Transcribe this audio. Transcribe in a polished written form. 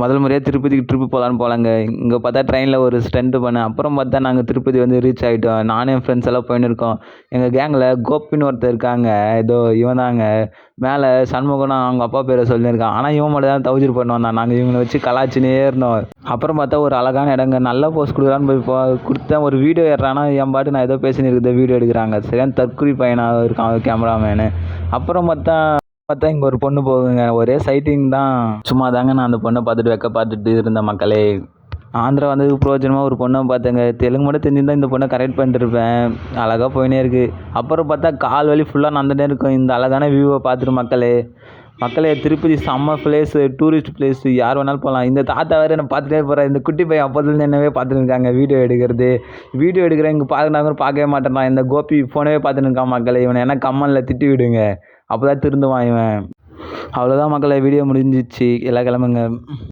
முதல் முறையாக திருப்பதிக்கு ட்ரிப்பு போகலான்னு போகலாங்க. இங்கே பார்த்தா ட்ரெயினில் ஒரு ஸ்டண்ட்டு பண்ணேன். அப்புறம் பார்த்தா நாங்கள் திருப்பதி வந்து ரீச் ஆகிட்டோம். நானும் என் ஃப்ரெண்ட்ஸ் எல்லாம் போயின்னு இருக்கோம். எங்கள் கேங்கில் கோபின்னு ஒருத்தர் இருக்காங்க. ஏதோ இவன் தாங்க. மேலே சண்முகன்னு அவங்க அப்பா பேரை சொல்லியிருக்கான். ஆனால் இவன் மட்டும் தான் தௌசண்ட் பண்ணி வந்தான். நாங்கள் இவங்களை வச்சு கலாச்சினே இருந்தோம். அப்புறம் பார்த்தா ஒரு அழகான இடங்க. நல்ல போஸ்ட் கொடுக்குறான்னு போய் கொடுத்தேன். ஒரு வீடியோ எடுறான்னா என் பாட்டு நான் ஏதோ பேசின்னு இருக்குது வீடியோ எடுக்கிறாங்க. சரியான தற்குறி பையனாக இருக்கான் கேமராமேனு. அப்புறம் பார்த்தா இங்கே ஒரு பொண்ணு போகுங்க. ஒரே சைட்டிங் தான். சும்மா தாங்க நான் அந்த பொண்ணை பார்த்துட்டு வெக்க பார்த்துட்டு இருந்த மக்களே. ஆந்திரா வந்ததுக்கு பிரயோஜனமாக ஒரு பொண்ணை பார்த்தேங்க. தெலுங்கு மட்டும் தெரிஞ்சிருந்தால் இந்த பொண்ணை கரெக்ட் பண்ணிட்டுருப்பேன். அழகாக போயினே இருக்குது. அப்புறம் பார்த்தா கால் வலி ஃபுல்லாக நடந்துகிட்டே இருக்கும். இந்த அழகான வியூவை பார்த்துட்டு மக்களே திருப்பதி செம்ம பிளேஸு, டூரிஸ்ட் பிளேஸு, யார் வேணாலும் போகலாம். இந்த தாத்தா வேறு என்ன பார்த்துட்டே போகிறேன். இந்த குட்டி பையன் அப்போதுலேருந்து என்னவே பார்த்துட்டு இருக்காங்க வீடியோ எடுக்கிறேன். இங்கே பார்க்கணும் பார்க்கவே மாட்டேறான். இந்த கோபி ஃபோனவே பார்த்துட்டு இருக்கான் மக்களே. இவனை என்ன கம்மனில் திட்டி விடுங்க. அப்போ தான் திருந்துவான் இவன். அவ்வளோதான் மக்களே, வீடியோ முடிஞ்சிச்சு. எல்லாம் கிளம்புங்க.